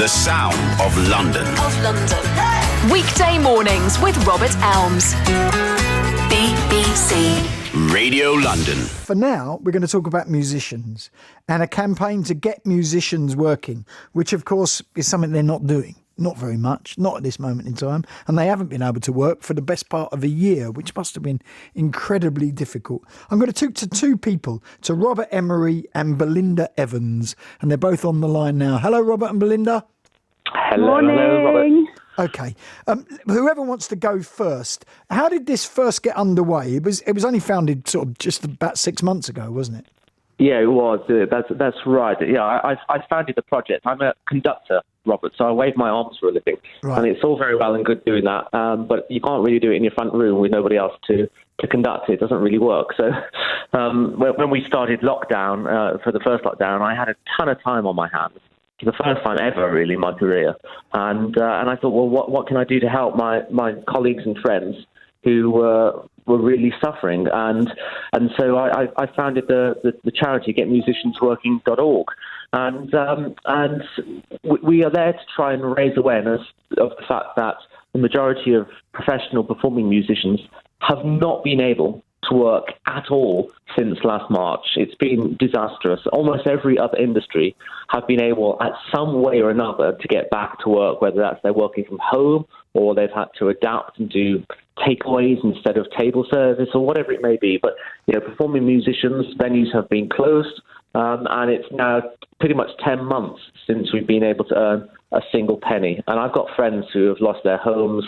The sound of London. Weekday mornings with Robert Elms. BBC Radio London. For now, we're going to talk about musicians and a campaign to get musicians working, which of course is something they're not doing. Not very much, not at this moment in time. And they haven't been able to work for the best part of a year, which must have been incredibly difficult. I'm going to talk to two people, to Robert Emery and Belinda Evans. And they're both on the line now. Hello, Robert and Belinda. Hello, Robert. Okay. Whoever wants to go first, how did this first get underway? It was only founded sort of just about 6 months ago, wasn't it? Yeah, it was. That's right. Yeah, I founded the project. I'm a conductor, Robert, so I wave my arms for a living. Right. And it's all very well and good doing that, but you can't really do it in your front room with nobody else to conduct it. It doesn't really work. So when we started lockdown, for the first lockdown, I had a ton of time on my hands. For the first time ever, really, in my career. And I thought, well, what can I do to help my colleagues and friends who were really suffering? And so I founded the charity getmusiciansworking.org. And we are there to try and raise awareness of the fact that the majority of professional performing musicians have not been able to work at all since last March. It's been disastrous. Almost every other industry have been able, at some way or another, to get back to work, whether that's they're working from home or they've had to adapt and do takeaways instead of table service or whatever it may be. But, performing musicians, venues have been closed, and it's now pretty much 10 months since we've been able to earn a single penny. And I've got friends who have lost their homes,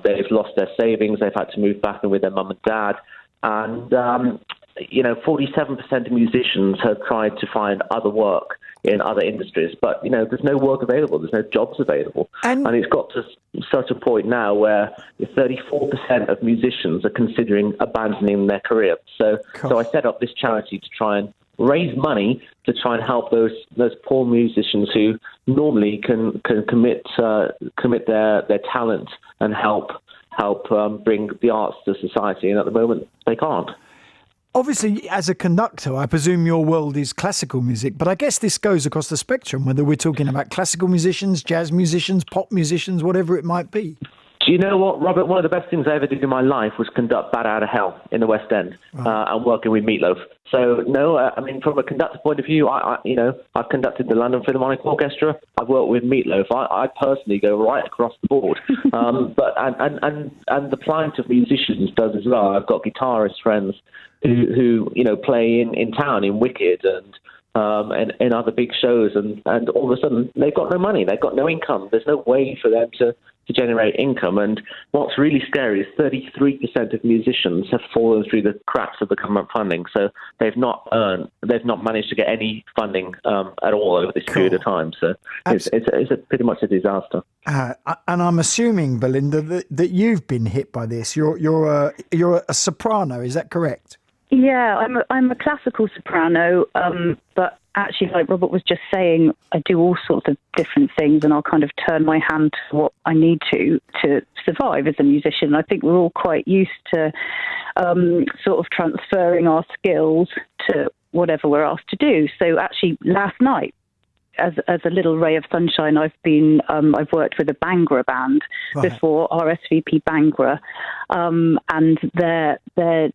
they've lost their savings, they've had to move back in with their mum and dad. And, 47% of musicians have tried to find other work in other industries, but, there's no work available, there's no jobs available. And it's got to such a point now where 34% of musicians are considering abandoning their career. So I set up this charity to try and raise money to try and help those poor musicians who normally can commit their talent and help bring the arts to society, and at the moment they can't. Obviously, as a conductor, I presume your world is classical music, but I guess this goes across the spectrum, whether we're talking about classical musicians, jazz musicians, pop musicians, whatever it might be. Do you know what, Robert? One of the best things I ever did in my life was conduct Bat Out of Hell in the West End, and working with Meatloaf. So, no, from a conductor point of view, I've conducted the London Philharmonic Orchestra. I've worked with Meatloaf. I personally go right across the board. And the plight of musicians does as well. I've got guitarist friends who play in town in Wicked and in other big shows, and all of a sudden they've got no money, they've got no income. There's no way for them to generate income. And what's really scary is 33% of musicians have fallen through the cracks of the government funding. So they've not managed to get any funding at all over this period of time. So it's pretty much a disaster. And I'm assuming, Belinda, that you've been hit by this. You're a soprano, is that correct? Yeah, I'm a classical soprano, but actually, like Robert was just saying, I do all sorts of different things, and I'll kind of turn my hand to what I need to survive as a musician. I think we're all quite used to sort of transferring our skills to whatever we're asked to do. So actually, last night, as a little ray of sunshine, I've worked with a Bhangra band before, RSVP Bhangra, and their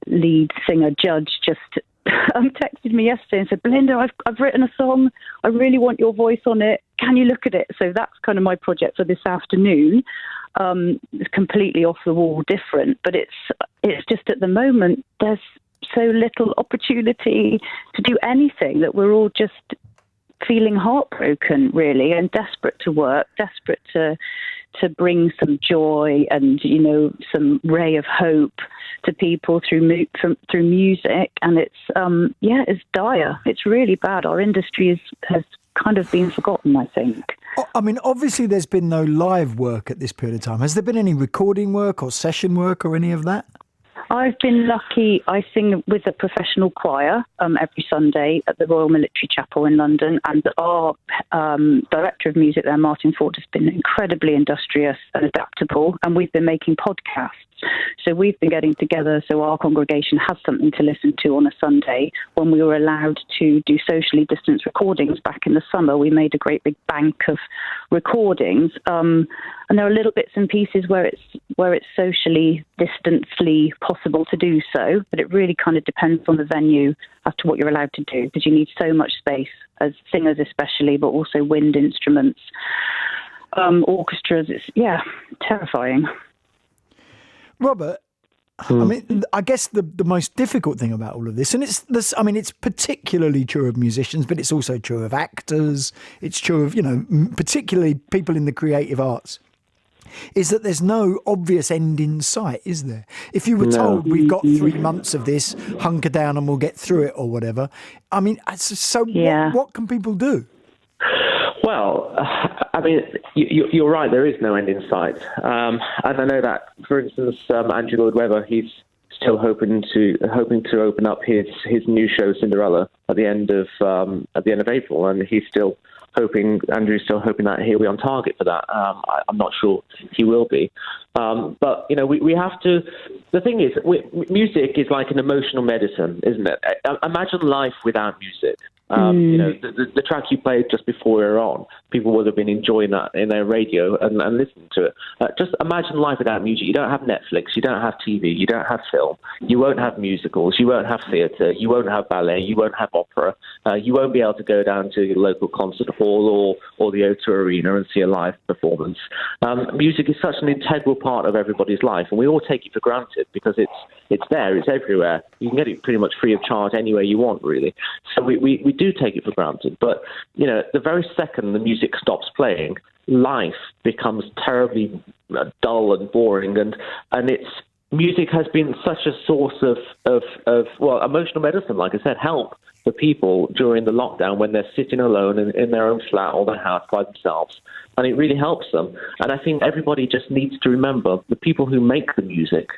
lead singer Judge just texted me yesterday and said, Belinda, I've written a song. I really want your voice on it. Can you look at it? So that's kind of my project for this afternoon. It's completely off the wall different, but it's just at the moment there's so little opportunity to do anything that we're all just feeling heartbroken, really, and desperate to work, desperate to bring some joy and, some ray of hope to people through music. And it's dire. It's really bad. Our industry has kind of been forgotten, I think. I mean, obviously there's been no live work at this period of time. Has there been any recording work or session work or any of that? I've been lucky. I sing with a professional choir every Sunday at the Royal Military Chapel in London, and our director of music there, Martin Ford, has been incredibly industrious and adaptable, and we've been making podcasts So we've been getting together so our congregation has something to listen to on a Sunday. When we were allowed to do socially distanced recordings back in the summer, we made a great big bank of recordings. And there are little bits and pieces where it's socially distancedly possible to do so, but it really kind of depends on the venue as to what you're allowed to do, because you need so much space as singers especially, but also wind instruments, orchestras. It's terrifying. Robert, I mean, I guess the most difficult thing about all of this, and it's particularly true of musicians, but it's also true of actors. It's true of, particularly people in the creative arts, is that there's no obvious end in sight, is there? If you were told we've got 3 months of this, hunker down and we'll get through it or whatever, I mean, so what can people do? Well, I mean, you're right. There is no end in sight, and I know that, for instance, Andrew Lloyd Webber, he's still hoping to open up his new show Cinderella at the end of April, and Andrew's still hoping that he'll be on target for that. I'm not sure he will be, but we have to. The thing is, music is like an emotional medicine, isn't it? Imagine life without music. The track you played just before we were on, people would have been enjoying that in their radio and listening to it. Just imagine life without music. You don't have Netflix, you don't have TV, you don't have film, you won't have musicals, you won't have theatre, you won't have ballet, you won't have opera, you won't be able to go down to your local concert hall or the O2 Arena and see a live performance. Music is such an integral part of everybody's life, and we all take it for granted because it's there, it's everywhere. You can get it pretty much free of charge anywhere you want, really. So we do take it for granted. But, the very second the music stops playing, life becomes terribly dull and boring. And music has been such a source of emotional medicine, like I said, help for people during the lockdown when they're sitting alone in their own flat or their house by themselves. And it really helps them. And I think everybody just needs to remember the people who make the music,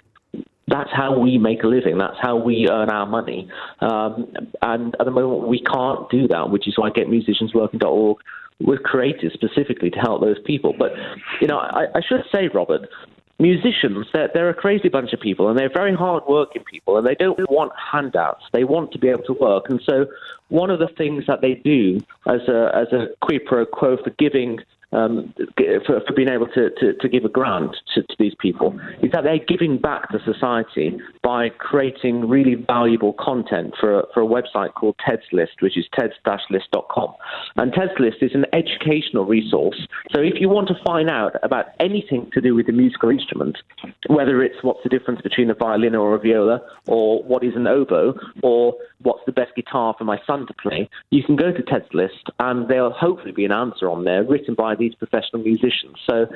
that's how we make a living. That's how we earn our money. And at the moment, we can't do that, which is why GetMusiciansWorking.org was created specifically to help those people. But, I should say, Robert, musicians, they're a crazy bunch of people, and they're very hard-working people, and they don't want handouts. They want to be able to work. And so one of the things that they do as a quid pro quo for giving for being able to give a grant to these people is that they're giving back to society by creating really valuable content for a website called Ted's List, which is teds-list.com. And Ted's List is an educational resource. So if you want to find out about anything to do with the musical instrument, whether it's what's the difference between a violin or a viola, or what is an oboe, or what's the best guitar for my son to play, you can go to Ted's List and there'll hopefully be an answer on there written by these professional musicians. So,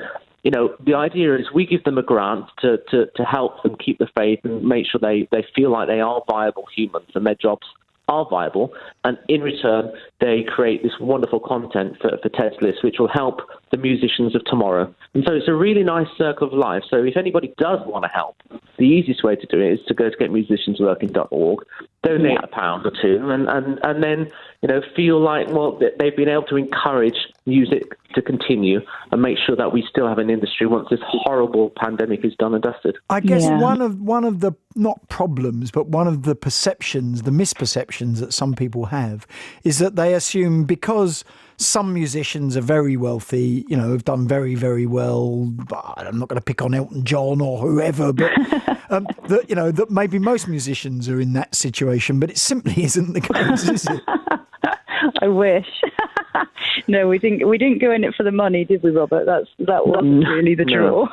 the idea is we give them a grant to help them keep the faith and make sure they feel like they are viable humans and their jobs are viable. And in return, they create this wonderful content for Ted's List, which will help the musicians of tomorrow. And so it's a really nice circle of life. So if anybody does want to help, the easiest way to do it is to go to getmusiciansworking.org, donate £1 or £2, and then feel like they've been able to encourage music to continue and make sure that we still have an industry once this horrible pandemic is done and dusted. I guess one of the not problems, but one of the perceptions, the misperceptions that some people have is that they assume because some musicians are very wealthy, have done very, very well. I'm not going to pick on Elton John or whoever, but that maybe most musicians are in that situation, but it simply isn't the case, is it? I wish. No, we didn't go in it for the money, did we, Robert? That wasn't really the draw.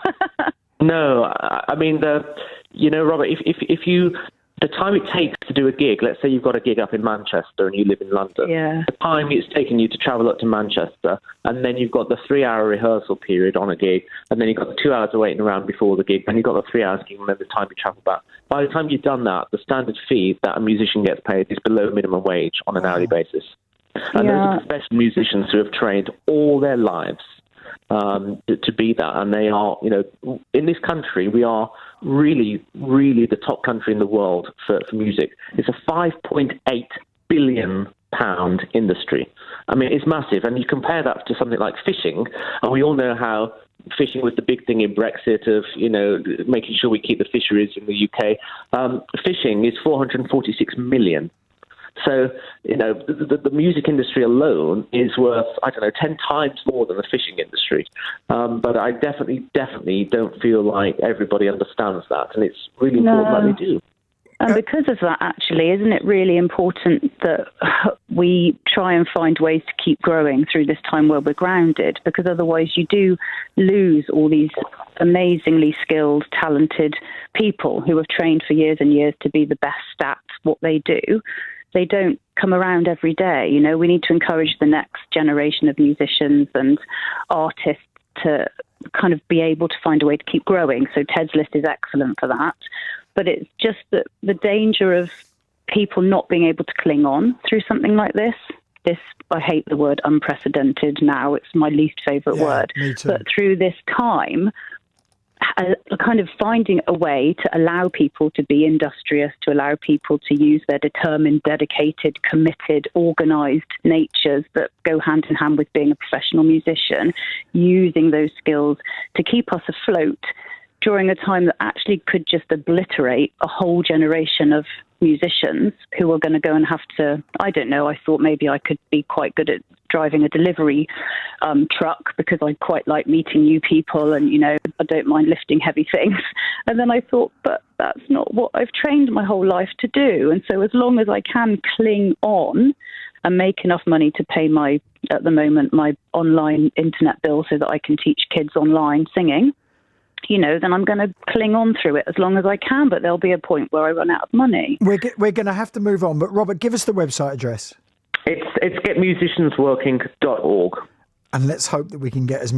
No, I mean, Robert, if you the time it takes to do a gig, let's say you've got a gig up in Manchester and you live in London, the time it's taken you to travel up to Manchester, and then you've got the 3-hour rehearsal period on a gig, and then you've got the 2 hours of waiting around before the gig, and you've got the 3 hours gig, and then the time you travel back. By the time you've done that, the standard fee that a musician gets paid is below minimum wage on an hourly basis. And those are professional musicians who have trained all their lives to be that. And they are, in this country, we are really, really the top country in the world for music. It's a £5.8 billion industry. I mean, it's massive. And you compare that to something like fishing, and we all know how fishing was the big thing in Brexit of, making sure we keep the fisheries in the UK. Fishing is 446 million. So, the music industry alone is worth, 10 times more than the fishing industry. But I definitely don't feel like everybody understands that. And it's really important that they do. And because of that, actually, isn't it really important that we try and find ways to keep growing through this time where we're grounded? Because otherwise you do lose all these amazingly skilled, talented people who have trained for years and years to be the best at what they do. They don't come around every day. We need to encourage the next generation of musicians and artists to kind of be able to find a way to keep growing. So Ted's List is excellent for that. But it's just that the danger of people not being able to cling on through something like this, I hate the word unprecedented now. It's my least favourite word. Me too. But through this time, kind of finding a way to allow people to be industrious, to allow people to use their determined, dedicated, committed, organised natures that go hand in hand with being a professional musician, using those skills to keep us afloat during a time that actually could just obliterate a whole generation of musicians who are going to go and have to, I don't know, I thought maybe I could be quite good at driving a delivery truck because I quite like meeting new people and, I don't mind lifting heavy things. And then I thought, but that's not what I've trained my whole life to do. And so as long as I can cling on and make enough money to pay at the moment, my online internet bill so that I can teach kids online singing, then I'm going to cling on through it as long as I can, but there'll be a point where I run out of money. We're going to have to move on, but Robert, give us the website address. It's getmusiciansworking.org. And let's hope that we can get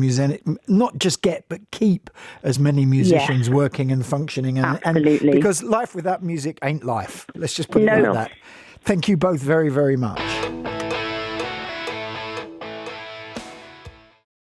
not just get, but keep as many musicians working and functioning. Absolutely. Because life without music ain't life. Let's just put it like that. Thank you both very, very much.